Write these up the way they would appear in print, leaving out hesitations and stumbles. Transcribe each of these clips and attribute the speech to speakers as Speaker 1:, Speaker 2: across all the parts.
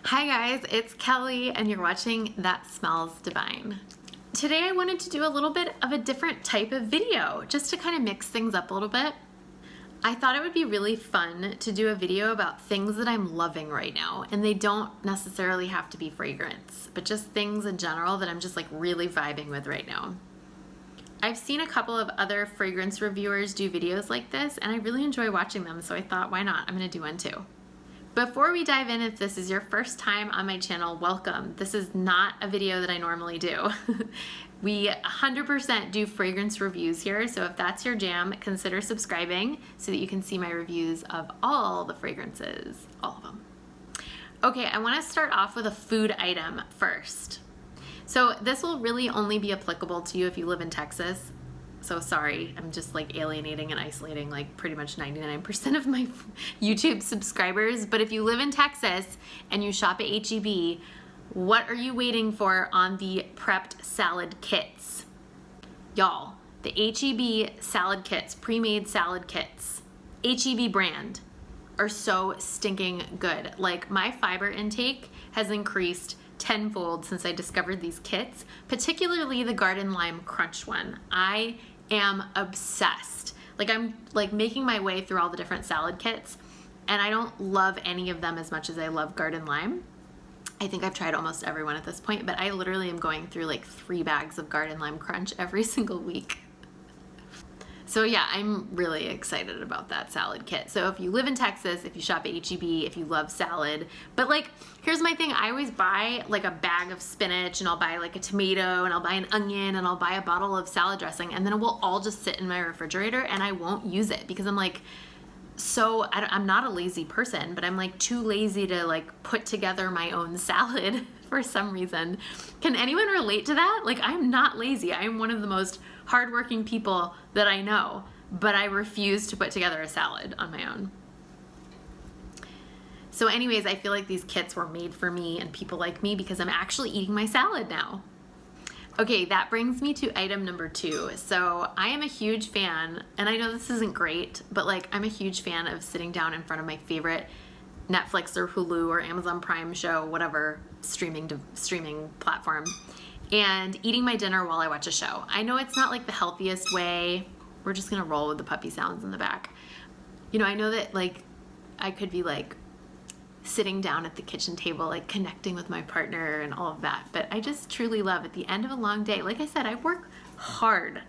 Speaker 1: Hi guys, it's Kelly and you're watching That Smells Divine. Today I wanted to do a little bit of a different type of video just to kind of mix things up a little bit. I thought it would be really fun to do a video about things that I'm loving right now, and they don't necessarily have to be fragrance, but just things in general that I'm just like really vibing with right now. I've seen a couple of other fragrance reviewers do videos like this and I really enjoy watching them, so I thought why not, I'm gonna do one too. Before we dive in, if this is your first time on my channel, welcome. This is not a video that I normally do. We 100% do fragrance reviews here, so if that's your jam, consider subscribing so that you can see my reviews of all the fragrances, all of them. Okay, I wanna start off with a food item first. So this will really only be applicable to you if you live in Texas. So sorry, I'm just like alienating and isolating like pretty much 99% of my YouTube subscribers. But if you live in Texas and you shop at H-E-B, what are you waiting for on the prepped salad kits? Y'all, the H-E-B salad kits, pre-made salad kits, H-E-B brand, are so stinking good. Like my fiber intake has increased tenfold since I discovered these kits, particularly the Garden Lime Crunch one. I am obsessed. Like I'm like making my way through all the different salad kits and I don't love any of them as much as I love Garden Lime. I think I've tried almost every one at this point, but I literally am going through like 3 bags of Garden Lime Crunch every single week. So yeah, I'm really excited about that salad kit. So if you live in Texas, if you shop at H-E-B, if you love salad, but like, here's my thing. I always buy like a bag of spinach and I'll buy like a tomato and I'll buy an onion and I'll buy a bottle of salad dressing and then it will all just sit in my refrigerator and I won't use it because I'm like, I'm not a lazy person, but I'm like too lazy to like put together my own salad for some reason. Can anyone relate to that? Like I'm not lazy. I'm one of the most hardworking people that I know, but I refuse to put together a salad on my own. So anyways, I feel like these kits were made for me and people like me because I'm actually eating my salad now. Okay, that brings me to item number 2. So I am a huge fan, and I know this isn't great, but like I'm a huge fan of sitting down in front of my favorite Netflix or Hulu or Amazon Prime show, whatever streaming platform, and eating my dinner while I watch a show. I know it's not like the healthiest way. We're just gonna roll with the puppy sounds in the back. You know, I know that like I could be like sitting down at the kitchen table, like connecting with my partner and all of that, but I just truly love at the end of a long day, like I said, I work hard.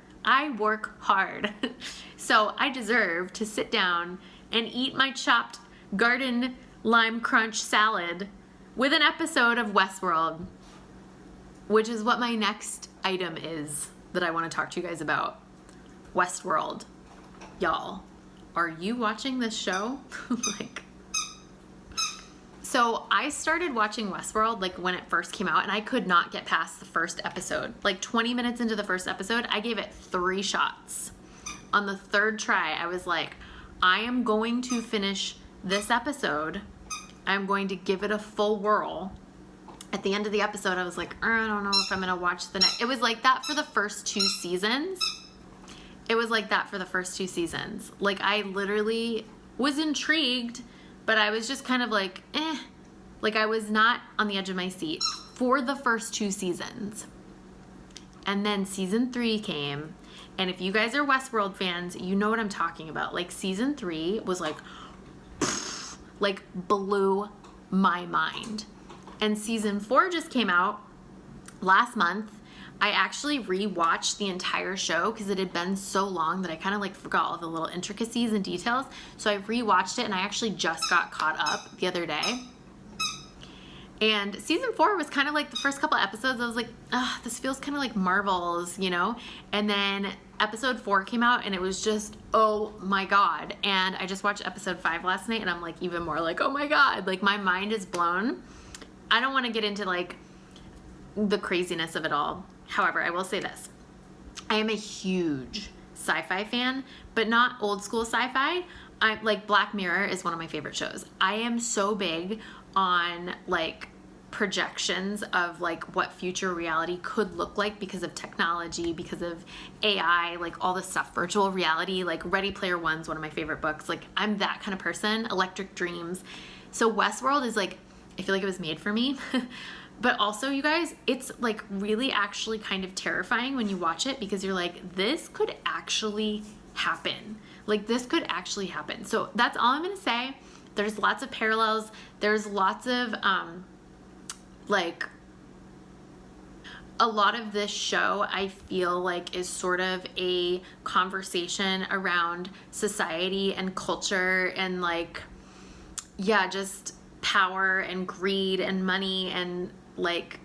Speaker 1: So I deserve to sit down and eat my chopped Garden Lime Crunch salad with an episode of Westworld, which is what my next item is that I want to talk to you guys about. Westworld. Y'all, are you watching this show? So I started watching Westworld like when it first came out and I could not get past the first episode. Like 20 minutes into the first episode, I gave it 3 shots. On the 3rd try, I was like, I am going to finish this episode. I'm going to give it a full whirl. At the end of the episode, I was like, I don't know if I'm gonna watch the next. It was like that for the first 2 seasons. Like I literally was intrigued, but I was just kind of like, eh. Like I was not on the edge of my seat for the first 2 seasons. And then season 3 came. And if you guys are Westworld fans, you know what I'm talking about. Like season 3 was like, pff, like blew my mind. And season 4 just came out last month. I actually rewatched the entire show because it had been so long that I kind of like forgot all the little intricacies and details. So I rewatched it and I actually just got caught up the other day. And season 4 was kind of like the first couple episodes. I was like, this feels kind of like Marvel's, you know? And then episode 4 came out and it was just, oh my God. And I just watched episode 5 last night and I'm like even more like, oh my God, like my mind is blown. I don't want to get into like the craziness of it all. However, I will say this. I am a huge sci-fi fan, but not old school sci-fi. I like Black Mirror is one of my favorite shows. I am so big on like projections of like what future reality could look like because of technology, because of AI, like all this stuff, virtual reality, like Ready Player One's one of my favorite books. Like I'm that kind of person, Electric Dreams. So Westworld is like I feel like it was made for me. But also, you guys, it's like really actually kind of terrifying when you watch it, because you're like, this could actually happen. Like, this could actually happen. So that's all I'm gonna say. There's lots of parallels. There's lots of like, a lot of this show I feel like is sort of a conversation around society and culture and like, yeah, just power and greed and money and like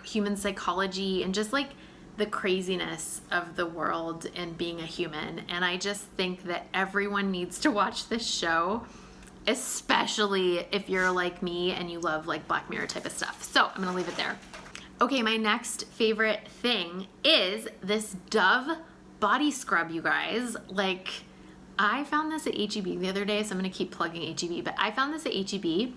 Speaker 1: human psychology and just like the craziness of the world and being a human. And I just think that everyone needs to watch this show, especially if you're like me and you love like Black Mirror type of stuff. So I'm gonna leave it there. Okay, my next favorite thing is this Dove body scrub, you guys. Like, I found this at H-E-B the other day, so I'm gonna keep plugging H-E-B, but I found this at H-E-B,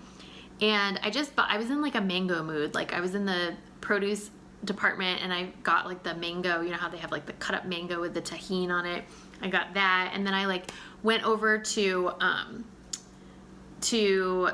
Speaker 1: and I was in like a mango mood. Like, I was in the produce department and I got like the mango, you know how they have like the cut up mango with the tahini on it. I got that, and then I like went over to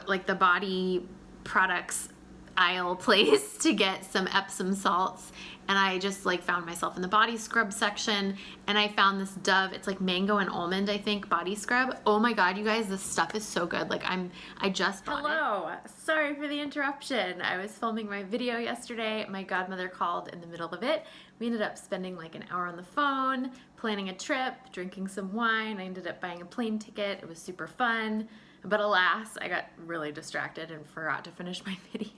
Speaker 1: like the body products aisle place to get some Epsom salts, and I just like found myself in the body scrub section, and I found this Dove, it's like mango and almond, I think, body scrub. Oh my god, you guys, this stuff is so good. Like, I just bought it. Sorry for the interruption. I was filming my video yesterday. My godmother called in the middle of it. We ended up spending like an hour on the phone, planning a trip, drinking some wine. I ended up buying a plane ticket. It was super fun. But alas, I got really distracted and forgot to finish my video.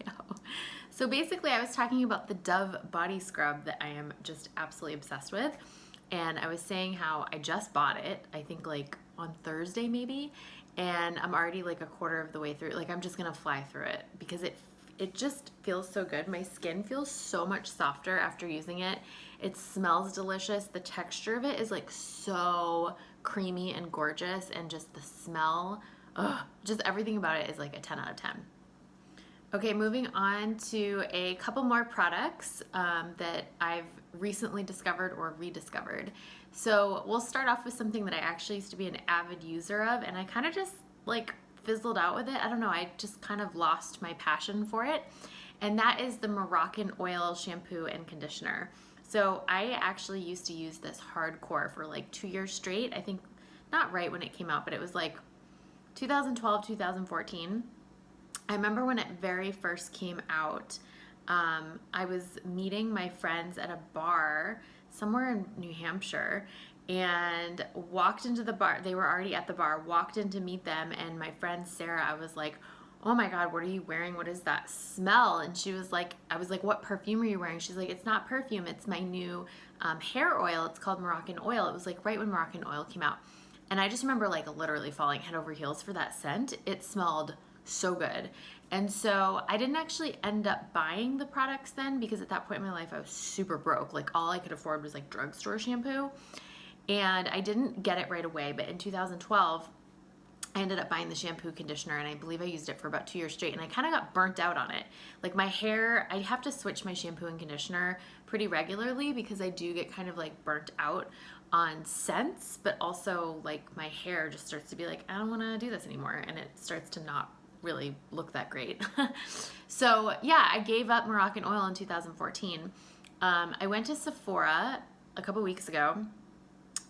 Speaker 1: So basically, I was talking about the Dove body scrub that I am just absolutely obsessed with. And I was saying how I just bought it, I think like on Thursday maybe, and I'm already like a quarter of the way through. Like, I'm just gonna fly through it because it just feels so good. My skin feels so much softer after using it. It smells delicious. The texture of it is like so creamy and gorgeous, and just the smell, just everything about it is like a 10 out of 10. Okay, moving on to a couple more products that I've recently discovered or rediscovered. So we'll start off with something that I actually used to be an avid user of, and I kind of just like fizzled out with it. I don't know, I just kind of lost my passion for it. And that is the Moroccan Oil shampoo and conditioner. So I actually used to use this hardcore for like 2 years straight. I think not right when it came out, but it was like 2012, 2014. I remember when it very first came out, I was meeting my friends at a bar somewhere in New Hampshire, and walked into the bar. They were already at the bar, walked in to meet them, and my friend Sarah, I was like, oh my god, what are you wearing? What is that smell? And she was like, I was like, what perfume are you wearing? She's like, it's not perfume, it's my new hair oil. It's called Moroccan Oil. It was like right when Moroccan Oil came out. And I just remember like literally falling head over heels for that scent. It smelled so good. And so I didn't actually end up buying the products then, because at that point in my life I was super broke. Like, all I could afford was like drugstore shampoo, and I didn't get it right away. But in 2012 I ended up buying the shampoo conditioner, and I believe I used it for about 2 years straight, and I kind of got burnt out on it. Like, my hair, I have to switch my shampoo and conditioner pretty regularly because I do get kind of like burnt out on scents, but also like my hair just starts to be like, I don't want to do this anymore, and it starts to not really look that great. So yeah, I gave up Moroccan Oil in 2014. I went to Sephora a couple weeks ago,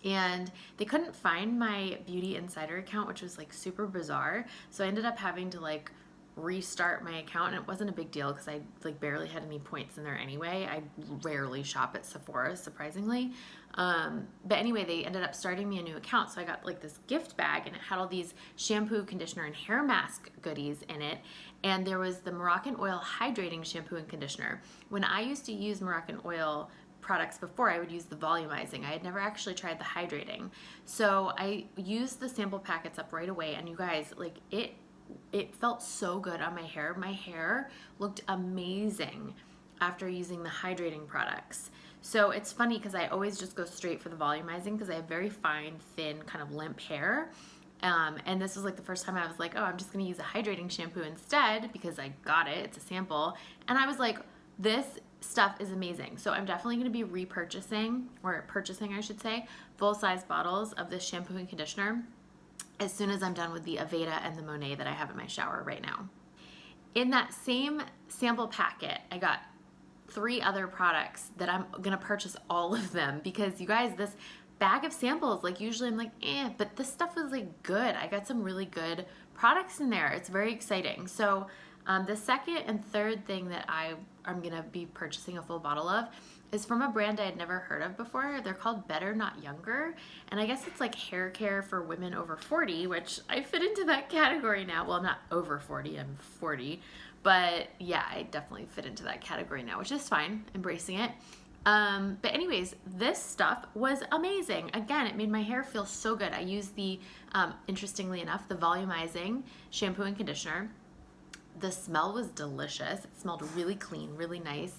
Speaker 1: and they couldn't find my Beauty Insider account, which was like super bizarre. So I ended up having to like restart my account, and it wasn't a big deal because I like barely had any points in there anyway. I rarely shop at Sephora, surprisingly. But anyway, they ended up starting me a new account, so I got like this gift bag, and it had all these shampoo, conditioner, and hair mask goodies in it. And there was the Moroccan Oil hydrating shampoo and conditioner. When I used to use Moroccan Oil products before, I would use the volumizing. I had never actually tried the hydrating. So I used the sample packets up right away, and you guys, like, it felt so good on my hair. My hair looked amazing after using the hydrating products. So it's funny because I always just go straight for the volumizing because I have very fine, thin, kind of limp hair. And this was like the first time I was like, oh, I'm just going to use a hydrating shampoo instead because I got it. It's a sample. And I was like, this stuff is amazing. So I'm definitely going to be repurchasing, or purchasing, I should say, full-size bottles of this shampoo and conditioner as soon as I'm done with the Aveda and the Monet that I have in my shower right now. In that same sample packet, I got 3 other products that I'm gonna purchase all of them because you guys, this bag of samples, like usually I'm like, but this stuff was like good. I got some really good products in there. It's very exciting. So the second and third thing that I'm gonna be purchasing a full bottle of is from a brand I had never heard of before. They're called Better Not Younger, and I guess it's like hair care for women over 40, which I fit into that category now. Well, not over 40, I'm 40, but yeah, I definitely fit into that category now, which is fine, embracing it. But anyways, this stuff was amazing. Again, it made my hair feel so good. I used the, interestingly enough, the volumizing shampoo and conditioner. The smell was delicious. It smelled really clean, really nice.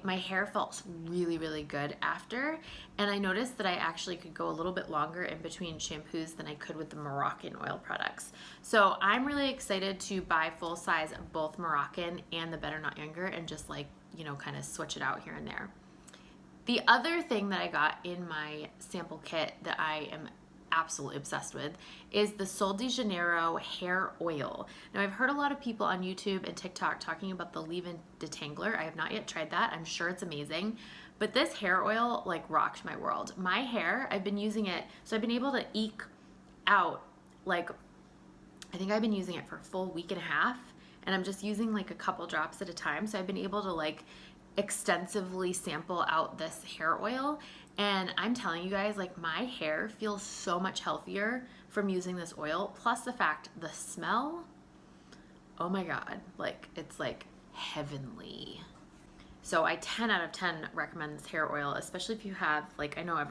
Speaker 1: My hair felt really, really good after, and I noticed that I actually could go a little bit longer in between shampoos than I could with the Moroccan oil products. So I'm really excited to buy full size of both Moroccan and the Better Not Younger and just like, you know, kind of switch it out here and there. The other thing that I got in my sample kit that I am absolutely obsessed with is the Sol de Janeiro hair oil. Now, I've heard a lot of people on YouTube and TikTok talking about the leave-in detangler. I have not yet tried that. I'm sure it's amazing, but this hair oil like rocked my world. My hair, I've been using it, so I've been able to eke out, like, I think I've been using it for a full week and a half, and I'm just using like a couple drops at a time. So I've been able to like extensively sample out this hair oil, and I'm telling you guys, like, my hair feels so much healthier from using this oil, plus the fact the smell, oh my god, like, it's like heavenly. So I 10 out of 10 recommend this hair oil, especially if you have, like, I know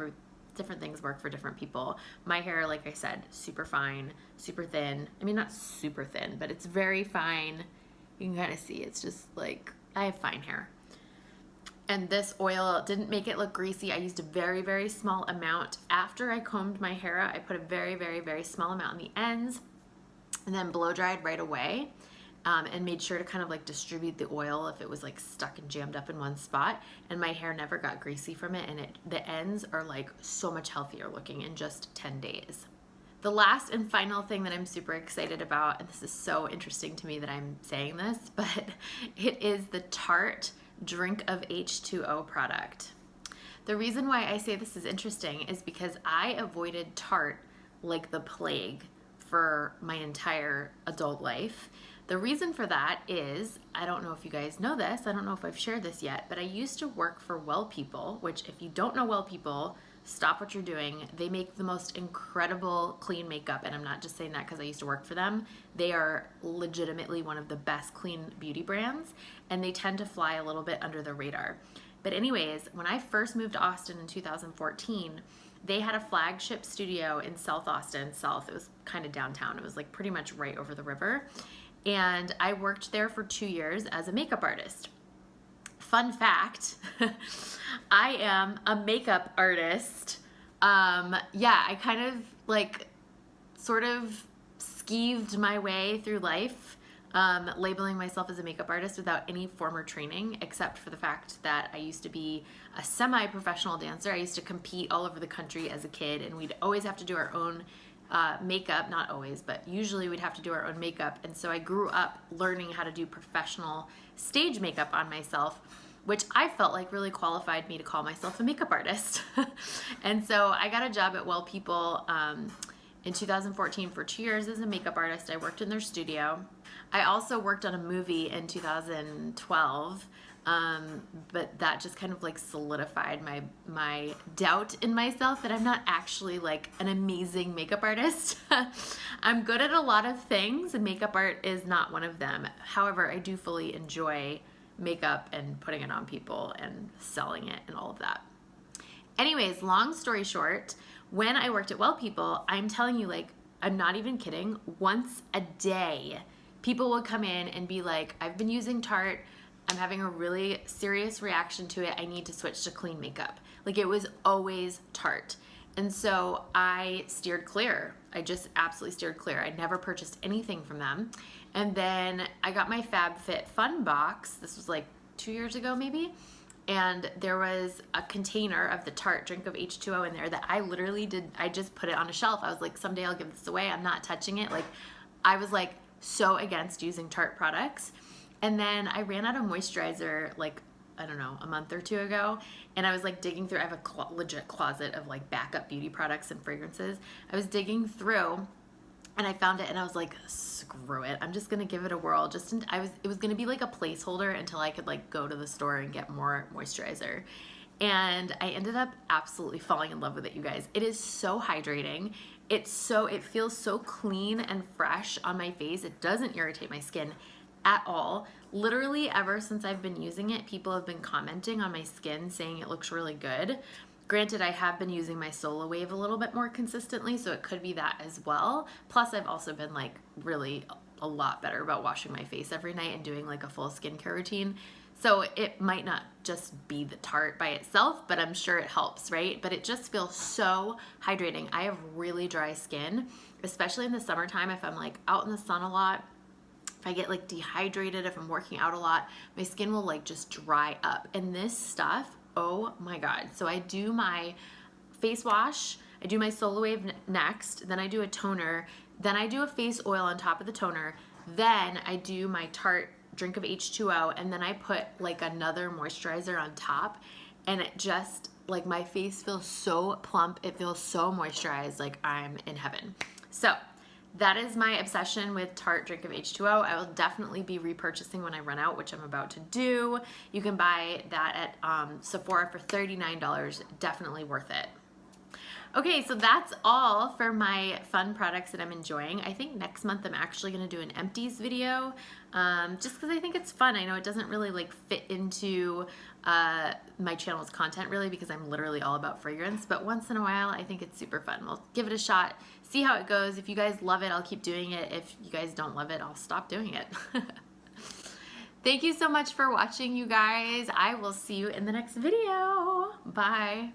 Speaker 1: different things work for different people. My hair, like I said, super fine, super thin. I mean, not super thin, but it's very fine. You can kind of see it's just like, I have fine hair. And this oil didn't make it look greasy. I used a very, very small amount. After I combed my hair out, I put a very, very, very small amount on the ends and then blow dried right away, and made sure to kind of like distribute the oil if it was like stuck and jammed up in one spot. And my hair never got greasy from it, and the ends are like so much healthier looking in just 10 days. The last and final thing that I'm super excited about, and this is so interesting to me that I'm saying this, but it is the Tarte Drink of H2O product. The reason why I say this is interesting is because I avoided Tarte like the plague for my entire adult life. The reason for that is, I don't know if you guys know this, I don't know if I've shared this yet, but I used to work for Well People, which if you don't know Well People, stop what you're doing. They make the most incredible clean makeup, and I'm not just saying that because I used to work for them. They are legitimately one of the best clean beauty brands, and they tend to fly a little bit under the radar. But anyways, when I first moved to Austin in 2014, they had a flagship studio in South Austin, South. It was kind of downtown. It was like pretty much right over the river. And I worked there for 2 years as a makeup artist. Fun fact, I am a makeup artist. Yeah, I kind of like sort of skeeved my way through life, labeling myself as a makeup artist without any former training, except for the fact that I used to be a semi-professional dancer. I used to compete all over the country as a kid, and we'd always have to do our own makeup, not always, but usually we'd have to do our own makeup. And so I grew up learning how to do professional stage makeup on myself, which I felt like really qualified me to call myself a makeup artist. And so I got a job at Well People in 2014 for 2 years as a makeup artist. I worked in their studio. I also worked on a movie in 2012, but that just kind of like solidified my doubt in myself that I'm not actually like an amazing makeup artist. I'm good at a lot of things, and makeup art is not one of them. However, I do fully enjoy makeup and putting it on people and selling it and all of that. Anyways, long story short, when I worked at Well People, I'm telling you, like, I'm not even kidding, once a day, people would come in and be like, I've been using Tarte, I'm having a really serious reaction to it, I need to switch to clean makeup. Like, it was always Tarte. And so I steered clear. I just absolutely steered clear. I never purchased anything from them. And then I got my FabFitFun box. This was like 2 years ago maybe. And there was a container of the Tarte Drink of H2O in there that I literally did. I just put it on a shelf. I was like, someday I'll give this away. I'm not touching it. Like, I was like so against using Tarte products. And then I ran out of moisturizer like, I don't know, a month or two ago, and I was like digging through. I have a legit closet of like backup beauty products and fragrances. I was digging through and I found it and I was like, screw it, I'm just gonna give it a whirl. It was gonna be like a placeholder until I could like go to the store and get more moisturizer. And I ended up absolutely falling in love with it, you guys. It is so hydrating. It feels so clean and fresh on my face. It doesn't irritate my skin at all. Literally ever since I've been using it, people have been commenting on my skin saying it looks really good. Granted, I have been using my Solo Wave a little bit more consistently, so it could be that as well. Plus, I've also been like really a lot better about washing my face every night and doing like a full skincare routine. So it might not just be the Tarte by itself, but I'm sure it helps, right? But it just feels so hydrating. I have really dry skin, especially in the summertime if I'm like out in the sun a lot. If I get like dehydrated, if I'm working out a lot, my skin will like just dry up. And this stuff, oh my God. So I do my face wash, I do my Solo Wave next, then I do a toner, then I do a face oil on top of the toner, then I do my Tarte drink of H2O, and then I put like another moisturizer on top, and it just, like, my face feels so plump, it feels so moisturized, like I'm in heaven. So that is my obsession with Tarte Drink of H2O. I will definitely be repurchasing when I run out, which I'm about to do. You can buy that at Sephora for $39. Definitely worth it. Okay, so that's all for my fun products that I'm enjoying. I think next month I'm actually gonna do an empties video, just because I think it's fun. I know it doesn't really like fit into my channel's content really, because I'm literally all about fragrance, but once in a while I think it's super fun. We'll give it a shot, see how it goes. If you guys love it, I'll keep doing it. If you guys don't love it, I'll stop doing it. Thank you so much for watching, you guys. I will see you in the next video. Bye.